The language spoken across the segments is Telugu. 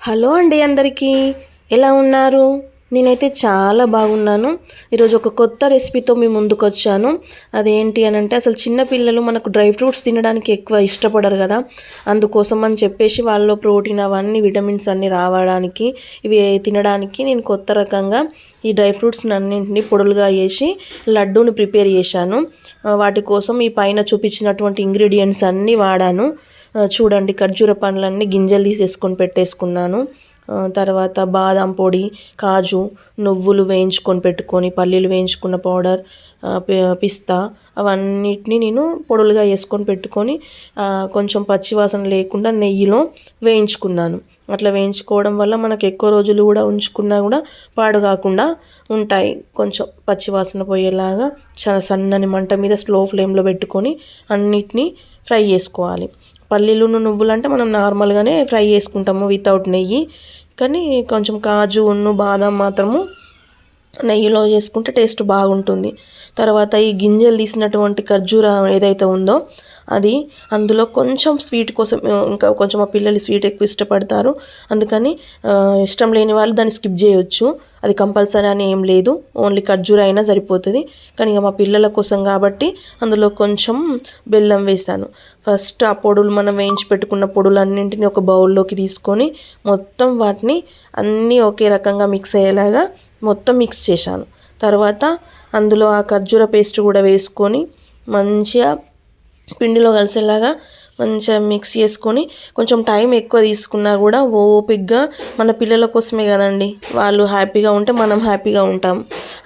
హలో అండి అందరికీ, ఎలా ఉన్నారు? నేనైతే చాలా బాగున్నాను. ఈరోజు ఒక కొత్త రెసిపీతో మీ ముందుకు వచ్చాను. అదేంటి అని అంటే, అసలు చిన్నపిల్లలు మనకు డ్రై ఫ్రూట్స్ తినడానికి ఎక్కువ ఇష్టపడరు కదా. అందుకోసం అని చెప్పేసి వాళ్ళలో ప్రోటీన్ అవన్నీ విటమిన్స్ అన్నీ రావడానికి, ఇవి తినడానికి నేను కొత్త రకంగా ఈ డ్రై ఫ్రూట్స్ అన్నింటినీ పొడులుగా వేసి లడ్డూని ప్రిపేర్ చేశాను. వాటి కోసం ఈ పైన చూపించినటువంటి ఇంగ్రీడియంట్స్ అన్నీ వాడాను. చూడండి, ఖర్జూర పండ్లన్నీ గింజలు తీసేసుకొని పెట్టేసుకున్నాను. తర్వాత బాదం పొడి, కాజు, నువ్వులు వేయించుకొని పెట్టుకొని, పల్లీలు వేయించుకున్న పౌడర్, పిస్తా అవన్నిటిని నేను పొడులుగా వేసుకొని పెట్టుకొని కొంచెం పచ్చివాసన లేకుండా నెయ్యిలో వేయించుకున్నాను. అట్లా వేయించుకోవడం వల్ల మనకు ఎక్కువ రోజులు కూడా ఉంచుకున్నా కూడా పాడు కాకుండా ఉంటాయి. కొంచెం పచ్చివాసన పోయేలాగా చాలా సన్నని మంట మీద స్లో ఫ్లేమ్లో పెట్టుకొని అన్నిటినీ ఫ్రై చేసుకోవాలి. పల్లీలు నువ్వులు అంటే మనం నార్మల్గానే ఫ్రై చేసుకుంటాము వితౌట్ నెయ్యి, కానీ కొంచెం కాజు బాదం మాత్రము నెయ్యిలో చేసుకుంటే టేస్ట్ బాగుంటుంది. తర్వాత ఈ గింజలు తీసినటువంటి ఖర్జూర ఏదైతే ఉందో అది అందులో కొంచెం స్వీట్ కోసం, ఇంకా కొంచెం మా పిల్లలు స్వీట్ ఎక్కువ ఇష్టపడతారు, అందుకని ఇష్టం లేని వాళ్ళు దాన్ని స్కిప్ చేయొచ్చు. అది కంపల్సరీ అని ఏం లేదు, ఓన్లీ ఖర్జూర అయినా సరిపోతుంది. కానీ ఇక మా పిల్లల కోసం కాబట్టి అందులో కొంచెం బెల్లం వేసాను. ఫస్ట్ ఆ పొడులు, మనం వేయించి పెట్టుకున్న పొడులన్నింటినీ ఒక బౌల్లోకి తీసుకొని మొత్తం వాటిని అన్నీ ఒకే రకంగా మిక్స్ అయ్యేలాగా మొత్తం మిక్స్ చేశాను. తర్వాత అందులో ఆ ఖర్జూర పేస్ట్ కూడా వేసుకొని మంచిగా పిండిలో కలిసేలాగా మంచిగా మిక్స్ చేసుకొని, కొంచెం టైం ఎక్కువ తీసుకున్నా కూడా ఓపికగా, మన పిల్లల కోసమే కదండి, వాళ్ళు హ్యాపీగా ఉంటే మనం హ్యాపీగా ఉంటాం.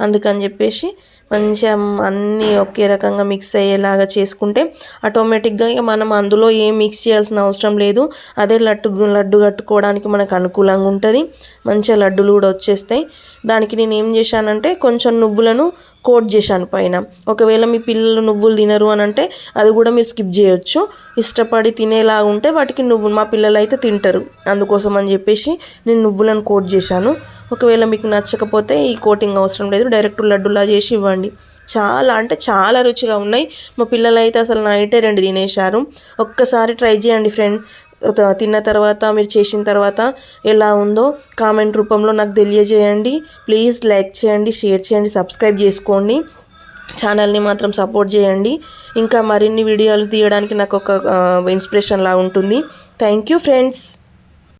అందుకని చెప్పేసి మంచిగా అన్నీ ఒకే రకంగా మిక్స్ అయ్యేలాగా చేసుకుంటే ఆటోమేటిక్గా ఇక మనం అందులో ఏం మిక్స్ చేయాల్సిన అవసరం లేదు. అదే లడ్డు కట్టుకోవడానికి మనకు అనుకూలంగా ఉంటుంది. మంచిగా లడ్డులు కూడా వచ్చేస్తాయి. దానికి నేను ఏం చేశానంటే కొంచెం నువ్వులను కోట్ చేశాను పైన. ఒకవేళ మీ పిల్లలు నువ్వులు తినరు అని అంటే అది కూడా మీరు స్కిప్ చేయొచ్చు. ఇష్టపడి తినేలా ఉంటే వాటికి మా పిల్లలు అయితే తింటారు. అందుకోసం అని చెప్పేసి నేను నువ్వులను కోట్ చేశాను. ఒకవేళ మీకు నచ్చకపోతే ఈ కోటింగ్ అవసరం లేదు, డైరెక్ట్ లడ్డులా చేసి ఇవ్వండి. చాలా అంటే చాలా రుచిగా ఉన్నాయి. మా పిల్లలు అయితే అసలు నైటే 2 తినేశారు. ఒక్కసారి ట్రై చేయండి ఫ్రెండ్. తిన్న తర్వాత, మీరు చేసిన తర్వాత ఎలా ఉందో కామెంట్ రూపంలో నాకు తెలియజేయండి. ప్లీజ్ లైక్ చేయండి, షేర్ చేయండి, సబ్స్క్రైబ్ చేసుకోండి. ఛానల్ని మాత్రం సపోర్ట్ చేయండి. ఇంకా మరిన్ని వీడియోలు తీయడానికి నాకు ఒక ఇన్స్పిరేషన్ లా ఉంటుంది. Thank you friends.